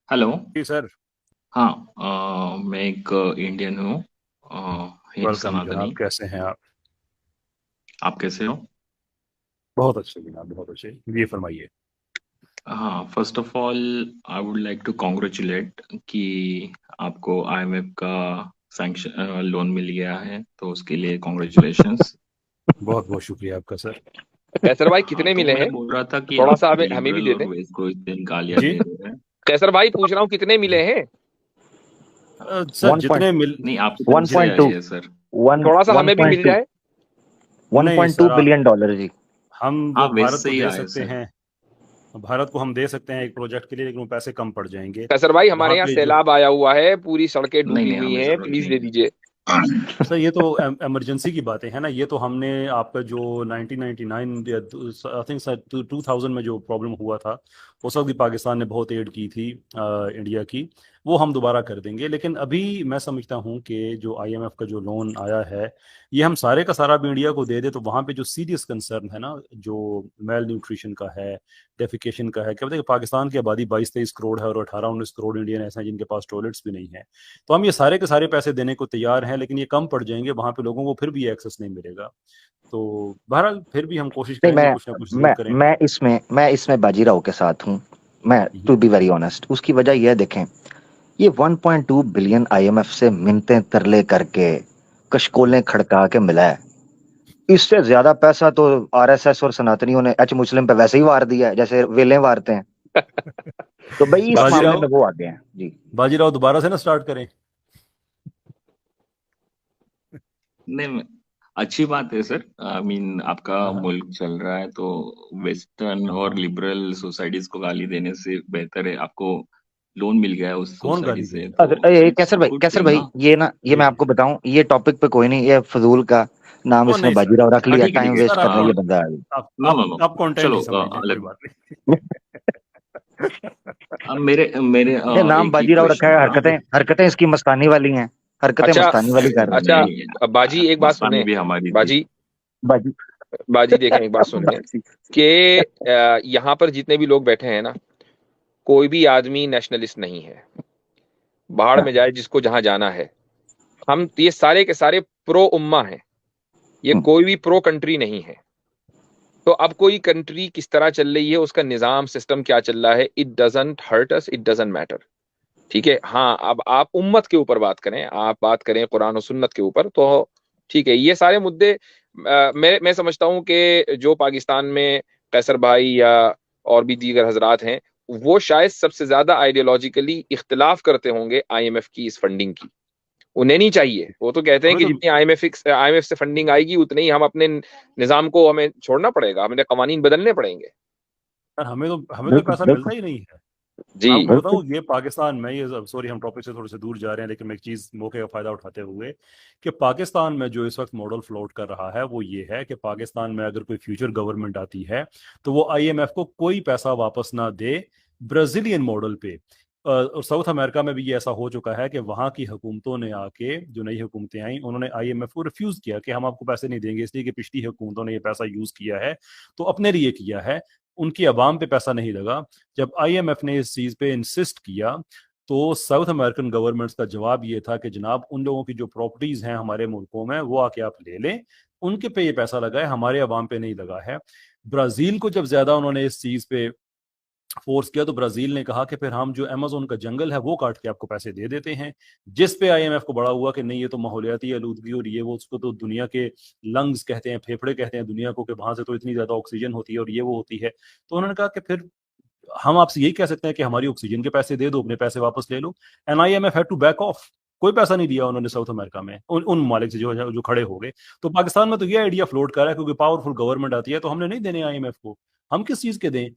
Hello. जी sir. हाँ, मैं एक इंडियन हूँ, वेलकम सनातनी। जनाब, कैसे हैं आप? आप कैसे हो? बहुत अच्छे जनाब, बहुत अच्छे। ये फरमाइए। हाँ, first of all I would like to congratulate कि आपको आईएमएफ का सैंक्शन लोन मिल गया है, तो उसके लिए कॉन्ग्रेचुलेशंस। बहुत बहुत शुक्रिया आपका सर। कैसर भाई हाँ, कितने तो मिले मैं हैं? बोल रहा था कि थोड़ा सा आप हमें भी लिबरल दे और दें। वेस्ट को इतनी गालियाँ जी। दे रहे हैं। कैसर भाई पूछ रहा हूँ कितने मिले हैं? सर वन पॉइंट जितने मिल नहीं, आपकी तरफ वन से पॉइंट आई टू है सर। वन थोड़ा सा वन हमें भी पॉइंट मिल टू जाए। वन नहीं point two sir, billion dollar ji. हम हाँ, वो वेस्ट भारत से को ही दे आया है सकते सर। हैं। भारत को हम दे सकते हैं एक प्रोजेक्ट के लिए, लेकिन वो पैसे कम पड़ जाएंगे। कैसर भाई हमारे वहाँ यहाँ पे जो सैलाब आया हुआ है, पूरी सड़कें नहीं डूबी नहीं, हुई हमें हैं, जरूरत प्लीज नहीं दे दीजिए। है। सर ये तो इमरजेंसी की बातें हैं ना। ये तो हमने आपका जो 1999 या आई थिंक सर 2000 में जो प्रॉब्लम हुआ था, उस वक्त भी पाकिस्तान ने बहुत एड की थी इंडिया की। वो हम दोबारा कर देंगे। लेकिन अभी मैं समझता हूँ कि जो आईएमएफ का जो लोन आया है, ये हम सारे का सारा भी इंडिया को दे दे, तो वहाँ पे जो सीरियस कंसर्न है ना, जो मेल न्यूट्रिशन का है, डेफिकेशन का है, क्या बताए कि पाकिस्तान की आबादी 22-23 करोड़ है और 18-19 करोड़ इंडियन ऐसे हैं जिनके पास टॉयलेट्स भी नहीं है। तो हम ये सारे के सारे पैसे देने को तैयार हैं, लेकिन ये कम पड़ जाएंगे, वहां पे लोगों को फिर भी एक्सेस नहीं मिलेगा। तो बहरहाल फिर भी हम कोशिश नहीं, करेंगे, कुछ ना कुछ जरूर मैं करें। मैं इसमें बाजीराव के साथ हूँ। मैं हम्म। टू बी वेरी ऑनेस्ट, उसकी वजह यह देखें, ये 1.2 बिलियन आईएमएफ से मिन्नतें तरले करके हम्म। कशकोलें खड़का के मिला है। इससे ज्यादा पैसा तो आरएसएस और सनातनियों ने एच मुस्लिम पे वैसे ही वार दिया है, जैसे वेलें वारते हैं। तो भाई इस मामले बाजीराव, में वो आगे हैं जी। बाजीराव दोबारा से ना स्टार्ट करें। नहीं, अच्छी बात है सर। आई मीन आपका हाँ हाँ। मुल्क चल रहा है, तो वेस्टर्न और हाँ। लिबरल सोसाइटीज को गाली देने से बेहतर है आपको लोन मिल गया है उस कौन सोसाइटी गाली से, अगर तो इट्स गुड कैसर थिंग भाई, ना। ये जी मैं जी। आपको बताऊं, ये टॉपिक पे कोई नहीं, ये फजूल का नाम ओ इसने नहीं सर। बाजीराव रख हाँ, लिया, ठीक है ठीक टाइम है। वेस्ट कर रहा है ये बंदा। आप नो नो आप नो, आप कंटेंट चलो ही समझ लीजिए, कोई अलग। बात नहीं। अब मेरे मेरे ये नाम एक ही बाजीराव रखा क्वेश्चन है, था। चलिए। हरकतें हरकतें इसकी मस्तानी वाली हैं। हरकतें अच्छा। मस्तानी वाली कर रहा है। अच्छा। नहीं, बाजी एक बात मस्तानी सुने। भी हमारी थी। बाजी बाजी बाजी देखें, एक बात सुनिए बाजी कि यहाँ पर जितने भी लोग बैठे हैं ना, कोई भी आदमी नेशनलिस्ट नहीं है। बाहर हाँ, में जाए जिसको जहां जाना है। हम ये सारे के सारे प्रो उम्मा हैं। ये हम्म, कोई भी प्रो कंट्री नहीं है। तो अब कोई कंट्री किस तरह चल रही है, उसका निजाम सिस्टम क्या चल रहा है, it doesn't hurt us, it doesn't matter. ठीक है। हाँ, अब आप उम्मत के ऊपर बात करें, आप बात करें कुरान और सुन्नत के ऊपर, तो ठीक है, ये सारे मुद्दे मैं समझता हूं कि जो पाकिस्तान में कैसर भाई या और भी दीगर हजरात हैं, वो शायद सबसे ज्यादा आइडियोलॉजिकली इख्तिलाफ करते होंगे आईएमएफ की इस फंडिंग की। उन्हें नहीं चाहिए। वो तो कहते हैं हमें कि तो जितनी आईएमएफ से फंडिंग आएगी उतने ही हम अपने निजाम को हमें छोड़ना पड़ेगा, हमें कवानीन बदलने पड़ेंगे। सर, हमें तो बिल्कुल पैसा मिलता बिल्कुल ही नहीं है। जी। मैं आपको बिल्कुल। बताऊं, ये पाकिस्तान में, ये सॉरी हम टॉपिक से थोड़े से दूर जा रहे हैं, लेकिन मैं एक चीज मौके का फायदा उठाते हुए, कि पाकिस्तान में जो इस वक्त मॉडल फ्लोट कर रहा है वो ये है कि पाकिस्तान में अगर कोई फ्यूचर गवर्नमेंट आती है, तो वो आईएमएफ को कोई पैसा वापस ना दे, ब्राजीलियन मॉडल पे। और साउथ अमेरिका में भी ये ऐसा हो चुका है कि वहां की हुकूमतों ने आके, जो नई हुकूमतें आई, उन्होंने आईएमएफ को रिफ्यूज किया कि हम आपको पैसे नहीं देंगे, इसलिए कि पिछली हुकूमतों ने ये पैसा यूज किया है, तो अपने लिए किया है, उनकी अवाम पे पैसा नहीं लगा। जब आईएमएफ ने इस चीज पे इंसिस्ट किया, तो साउथ अमेरिकन गवर्नमेंट्स का जवाब ये था कि जनाब, उन लोगों की जो प्रॉपर्टीज हैं हमारे मुल्कों में, वो आके आप ले लें, उनके पे ये पैसा लगा है, हमारे अवाम पे नहीं लगा है। ब्राजील को जब ज्यादा उन्होंने इस चीज पे फोर्स किया, तो ब्राजील ने कहा कि फिर हम जो अमेजोन का जंगल है वो काट के आपको पैसे दे देते हैं। जिस पे आईएमएफ को बड़ा हुआ कि नहीं, ये तो माहौलियाती आलूदगी और ये वो, उसको तो दुनिया के लंग्स कहते हैं, फेफड़े कहते हैं दुनिया को, कि वहां से तो इतनी ज्यादा ऑक्सीजन होती है और ये वो होती है। तो उन्होंने कहा कि फिर हम आपसे यही कह सकते हैं कि हमारी ऑक्सीजन के पैसे दे दो, अपने पैसे वापस ले लो। And IMF had to back off. कोई पैसा नहीं दिया उन्होंने साउथ अमेरिका में उन ममालिक से जो खड़े हो गए। तो पाकिस्तान में तो ये आइडिया फ्लोट कर रहा है, क्योंकि पावरफुल गवर्नमेंट आती है तो हमने नहीं देने आईएमएफ को, हम किस चीज के दें।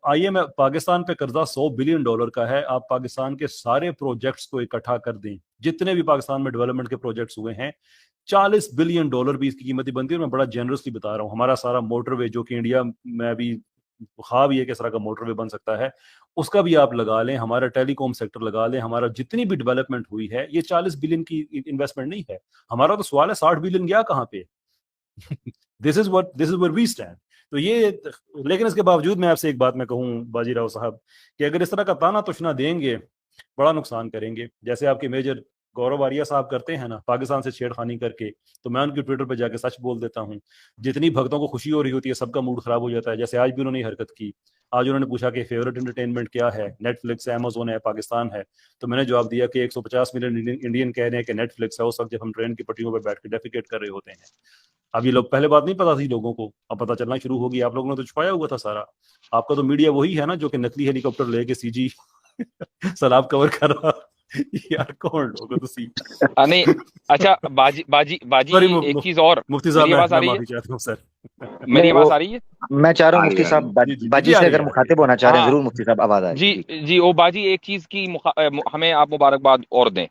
आईएमएफ पाकिस्तान पे कर्जा $100 बिलियन का है। आप पाकिस्तान के सारे प्रोजेक्ट्स को इकट्ठा कर दें, जितने भी पाकिस्तान में डेवलपमेंट के प्रोजेक्ट्स हुए हैं, $40 बिलियन भी इसकी कीमत ही बनती है। और मैं बड़ा जनरसली बता रहा हूँ, हमारा सारा मोटरवे जो कि इंडिया में अभी ख्वाब ये किस तरह का मोटरवे बन सकता है, उसका भी आप लगा लें, हमारा टेलीकॉम सेक्टर लगा लें, हमारा जितनी भी डेवलपमेंट हुई है, ये 40 बिलियन की इन्वेस्टमेंट नहीं है। हमारा तो सवाल है 60 बिलियन गया कहाँ पे। This is we stand. तो ये, लेकिन इसके बावजूद मैं आपसे एक बात मैं कहूँ बाजीराव साहब, कि अगर इस तरह का ताना तुशना देंगे बड़ा नुकसान करेंगे, जैसे आपके मेजर गौरव आर्या साहब करते हैं ना पाकिस्तान से छेड़खानी करके, तो मैं उनके ट्विटर पर जाके सच बोल देता हूँ। जितनी भक्तों को खुशी हो रही होती है सबका मूड खराब हो जाता है। जैसे आज भी उन्होंने ये हरकत की, आज उन्होंने पूछा कि फेवरेट एंटरटेनमेंट क्या है, नेटफ्लिक्स है, अमेजोन है, पाकिस्तान है। तो मैंने जवाब दिया कि 150 मिलियन इंडियन कह रहे हैं कि नेटफ्लिक्स है, उस वक्त जब हम ट्रेन की पटरियों पर बैठ के डेफिकेट कर रहे होते हैं। अब ये लोग, पहले बात नहीं पता थी लोगों को, अब पता चलना शुरू हो गया। आप लोगों ने तो छुपाया हुआ था सारा। आपका तो मीडिया वही है ना जो कि नकली हेलीकॉप्टर लेके सीजी सैलाब कवर कर रहा। यार कौन लोग हो तुसी? नहीं, अच्छा बाजी बाजी बाजी सॉरी एक चीज और, मुफ्ती साहब, मेरी आवाज आ मैं रही है? माफी चाहता हूँ सर। मेरी नहीं, आवाज वो आ रही है? मैं चाह रहा हूँ आ मुफ्ती रही साहब जी जी बाजी जी, आ से रही अगर है। मुखातिब होना चाह रहे हैं, हाँ जरूर मुफ्ती साहब आवाज जी आएगी। जी, वो बाजी एक चीज की हमें आप मुबारकबाद और दें,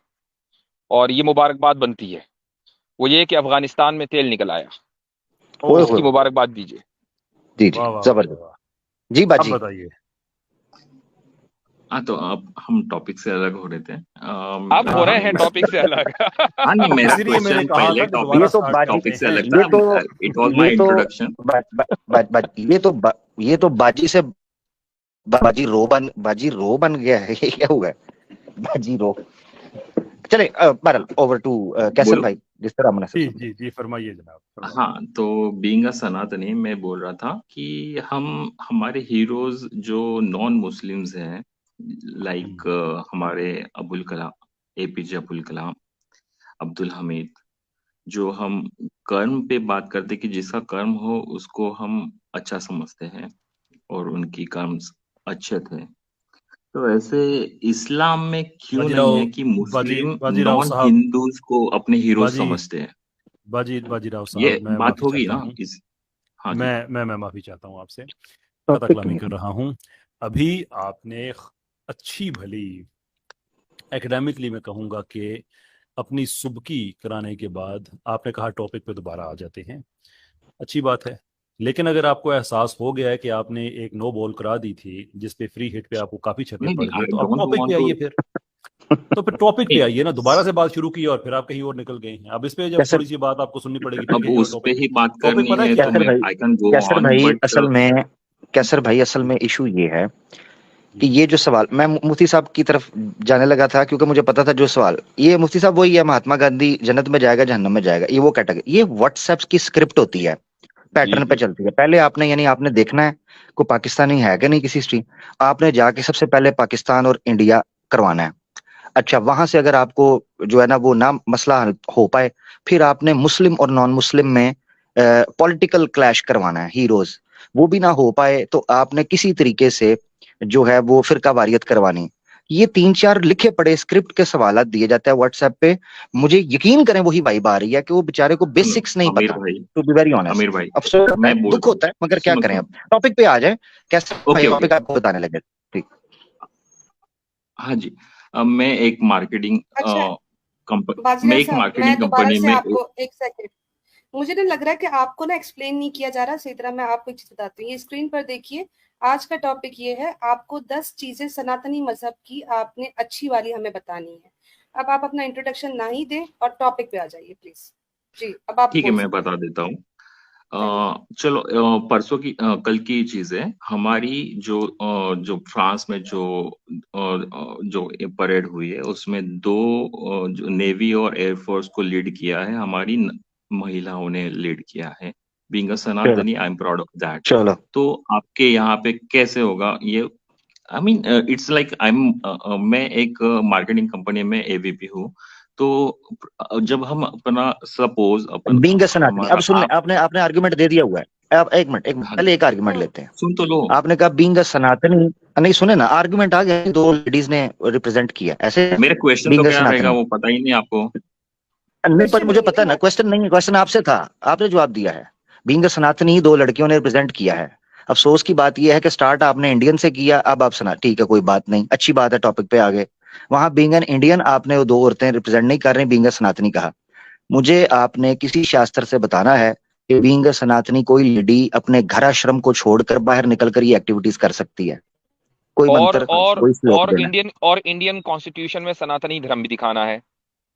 और ये मुबारकबाद बनती है, वो ये कि अफगानिस्तान में तेल निकल आया, ओए इसकी होए, मुबारकबाद दीजिए। जी जी, वाह वाह वाह जबरदस्त। वाह। जी अब बाजी। बताइए। हाँ, तो अब हम टॉपिक से अलग हो रहे थे। अब हाँ हो रहे हाँ, हैं टॉपिक से अलग। हाँ नहीं, मेरा इसीलिए मैंने क्वेश्चन कहा पहले था कि टॉपिक दोबारा ये तो स्टार्ट बाजी, करते टॉपिक से हैं। अलग ये था। तो इट वाज ये माय तो इंट्रोडक्शन। ये तो बाजी से बाजी रो बन गया है। ये क्या हुआ है? बाजी रो। चले बहरहाल, ओवर टू कैसर बोलो। भाई, जिस तरह मुनासिब जी समझे। जी जी, फरमाइए जनाब, फरमाइए। हाँ, तो बीइंग अ सनातनी मैं बोल रहा था कि हम हमारे हीरोज जो नॉन मुस्लिम्स हैं, लाइक हम्म, हमारे अबुल कलाम, एपीजे अबुल कलाम, अब्दुल हमीद, जो हम कर्म पे बात करते कि जिसका कर्म हो उसको हम अच्छा समझते हैं और उनकी कर्म अच्छे थे। तो ऐसे इस्लाम में क्यों नहीं बाजीराव, है कि मुस्लिम बाजीराव नॉन साहब, हिंदूज को अपने हीरो बाजी समझते हैं? बाजीराव ये साहब, मैं बात माफी होगी चाहता ना हूँ। इस। हाँ जी। मैं माफी चाहता हूँ आपसे, टॉपिक कतकलामी नहीं। कर रहा हूँ। अभी आपने अच्छी भली एकेडमिकली मैं कहूँगा कि अपनी सुबकी कराने के बाद आपने कहा टॉपिक पे दोबारा आ जाते हैं, अच्छी बात है। लेकिन अगर आपको एहसास हो गया है कि आपने एक नो बॉल करा दी थी जिस पे फ्री हिट पे आपको काफी छक्के नहीं नहीं, पड़ गए, आई तो अब डोंट टॉपिक पे वांट टू। आइए फिर। तो फिर टॉपिक पे नहीं, आइए ना, दोबारा से बात शुरू की और फिर आप कहीं और निकल गए हैं। अब इस पे जब कैसर थोड़ी सी बात आपको सुननी पड़ेगी फिर अब कहीं और उस पे टॉपिक। ही बात टॉपिक करनी पता है है क्या तो है? कैसर मैं भाई, आई कैन गो कैसर ऑन, भाई बट असल में इशू ये है कि जी ये जो सवाल मैं मुफ्ती साहब की तरफ जाने लगा था, क्योंकि मुझे पता था जो सवाल ये मुफ्ती साहब वही है, महात्मा गांधी जन्नत में जाएगा जहन्नम में जाएगा, ये वो कैटेगरी, ये व्हाट्सएप की स्क्रिप्ट होती है, जी पैटर्न पे जी। चलती है। पहले आपने यानी आपने देखना है को पाकिस्तानी है कि नहीं किसी स्ट्रीम, आपने जाके सबसे पहले पाकिस्तान और इंडिया करवाना है। अच्छा, वहां से अगर आपको जो है ना वो ना मसला हल हो पाए, फिर आपने मुस्लिम और नॉन मुस्लिम में पॉलिटिकल क्लैश करवाना है, हीरोज वो भी ना हो पाए तो आपने किसी तरीके से जो है वो फिरका वारियत करवानी। ये 3-4 लिखे पड़े स्क्रिप्ट के सवाल दिए जाते हैं व्हाट्सएप पे। मुझे यकीन करें वही वाइब आ रही है कि वो बेचारे को सुनो बेसिक्स नहीं आमिर पता, भाई, to be very honest. Aamir भाई, अफसोस होता है, मैं दुख बोलता हूँ। होता है, मगर क्या सुनो करें। सुनो। अब टॉपिक पे आ जाए, कैसे भाई ओके ओके। टॉपिक आपको बताने लगे। ठीक। हाँ जी। अब मैं एक मार्केटिंग अच्छा मैं बाजीराव एक साहब, मैं मार्केटिंग दोबारा कंपनी से में आपको एक सेकंड, मुझे ना लग रहा है कि आपको ना एक्सप्लेन नहीं किया जा रहा सही तरह। मैं आपको एक चीज बताती हूँ, ये स्क्रीन पर देखिए। आज का टॉपिक ये है, आपको 10 चीजें सनातनी मजहब की आपने अच्छी वाली हमें बतानी है। अब आप अपना इंट्रोडक्शन ना ही दें और टॉपिक पे आ जाइए प्लीज। जी, अब आप ठीक है, बोल मैं सकते बता हैं। देता हूँ। Thank you. चलो, परसों की कल की चीज है हमारी, जो फ्रांस में जो परेड हुई है उसमें दो जो नेवी और एयरफोर्स को लीड किया है हमारी महिलाओं ने लीड किया है। बीइंग अ चलो सनातनी, I am proud of that. चलो। तो आपके यहाँ पे कैसे होगा ये? I mean it's like I am मैं एक मार्केटिंग कंपनी में एवीपी हूँ। तो जब हम अपना सपोज अपन बीइंग सनातनी, अब हमारा सुन ले, आप। आपने आपने आर्गुमेंट दे दिया हुआ है। अब एक मिनट हाँ जी, पहले एक आर्गुमेंट लेते हैं। सुन तो लो। आपने कहा बीइंग सनातनी, नहीं सुने ना, आर्गुमेंट आ गया, दो लेडीज ने रिप्रेजेंट किया ऐसे। मेरा क्वेश्चन तो बीइंग क्या रहेगा सनातनी, वो पता ही नहीं आपको। नहीं पर क्वेश्चन मुझे नहीं है पता है ना, ना। क्वेश्चन नहीं है, क्वेश्चन आपसे था, आपने जवाब दिया है। बीइंग सनातनी दो लड़कियों ने रिप्रेजेंट किया है। अफसोस की बात यह है कि स्टार्ट आपने इंडियन से किया, अब आप सना, ठीक है कोई बात नहीं, अच्छी बात है, टॉपिक पे आगे। वहां बीइंग एन इंडियन आपने वो दो औरतें रिप्रेजेंट नहीं कर रही, बीइंग सनातनी कहा। मुझे आपने किसी शास्त्र से बताना है कि बीइंग सनातनी कोई लेडी अपने घर आश्रम को छोड़कर बाहर निकलकर ये एक्टिविटीज कर सकती है? कोई और मंत्र, और कोई श्लोक और देना। इंडियन कॉन्स्टिट्यूशन में सनातनी धर्म भी दिखाना है।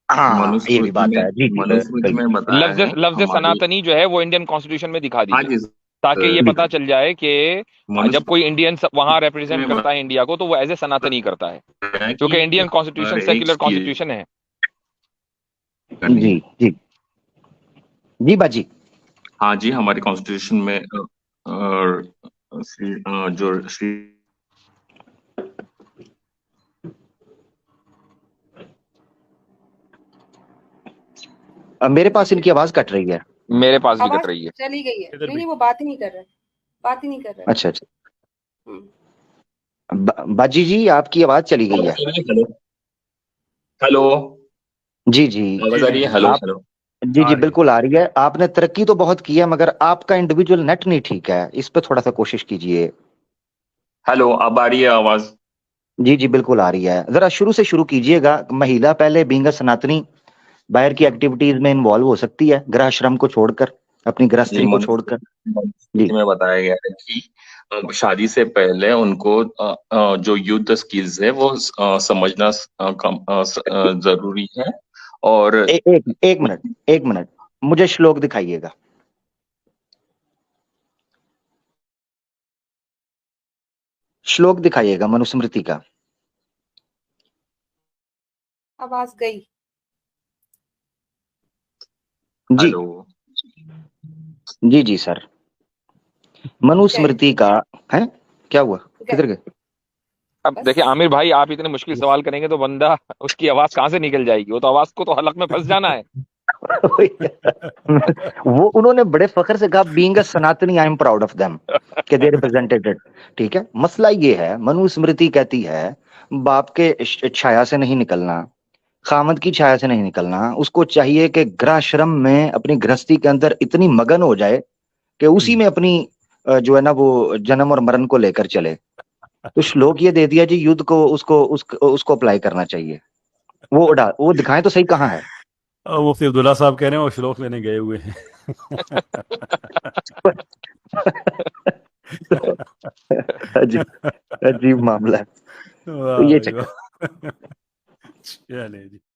हाँ ये भी मनुस्मृति बात में है, जी जी मनुस्मृति बिल्कुल। में बताया लफ्ज है लफ्ज हमारी। सनातनी जो है वो इंडियन कॉन्स्टिट्यूशन में दिखा हाँ दीजिए। जी, ताकि ये पता चल जाए कि जब मनुष्य कोई इंडियन वहां रिप्रेजेंट में करता है इंडिया को, तो वो एज ए सनातनी करता है, है क्योंकि कि इंडियन कॉन्स्टिट्यूशन हर एक सेक्युलर चीज कॉन्स्टिट्यूशन है। करनी जी है। जी जी बाजी। हाँ जी, हमारे कॉन्स्टिट्यूशन में जो श्री मेरे पास इनकी आवाज कट रही है। मेरे पास भी कट आवाज रही है। चली गई है। इधर नहीं भी। नहीं, वो बात ही नहीं कर रहे, बात ही नहीं कर रहे। अच्छा अच्छा। हम्म। बाजी जी आपकी आवाज चली गई है। हेलो हेलो, जी जी आवाज आ रही है? हेलो आप हेलो। जी आ जी रही है। बिल्कुल आ रही है। आपने तरक्की तो बहुत की है मगर आपका इंडिविजुअल नेट नहीं ठीक है, इस पे थोड़ा सा कोशिश कीजिए। हेलो, अब आ रही है आवाज? जी जी बिल्कुल आ रही है। जरा शुरू से शुरू कीजिएगा। महिला पहले बीइंग अ सनातनी बाहर की एक्टिविटीज में इन्वॉल्व हो सकती है, गृह श्रम को छोड़कर, अपनी जी, गृहस्थी को छोड़कर। जी मनुस्मृति में बताया गया है कि शादी से पहले उनको जो युद्ध स्किल्स है वो समझना जरूरी है। और एक मिनट, एक मिनट, मुझे श्लोक दिखाइएगा। श्लोक दिखाइएगा मनुस्मृति का। आवाज गई। जी हेलो। जी जी सर, मनुस्मृति का है। क्या हुआ, किधर गए? अब बस। देखिए आमिर भाई, आप इतने मुश्किल सवाल करेंगे तो बंदा, उसकी आवाज कहाँ से निकल जाएगी? वो तो आवाज को तो हलक में फंस जाना है। वो उन्होंने बड़े फख्र से कहा बीइंग अ सनातनी I am proud of them कि दे रिप्रेजेंटेड इट। ठीक है, मसला ये है, मनुस्मृति कहती है बाप के छाया से नहीं निकलना, खामद की छाया से नहीं निकलना। उसको चाहिए कि गृह श्रम में अपनी गृहस्थी के अंदर इतनी मगन हो जाए कि उसी में अपनी जो है ना वो जन्म और मरण को लेकर चले। तो श्लोक ये दे दिया जी, युद्ध को उसको अप्लाई करना चाहिए। वो दिखाएं तो सही कहाँ है। मुफ्ती अब्दुल्ला साहब कह रहे हैं वो श्लोक लेने गए हुए हैं। अजीब अजीब मामला है। तो वाह ये भाई चक्कर। वाह। चलिए जी।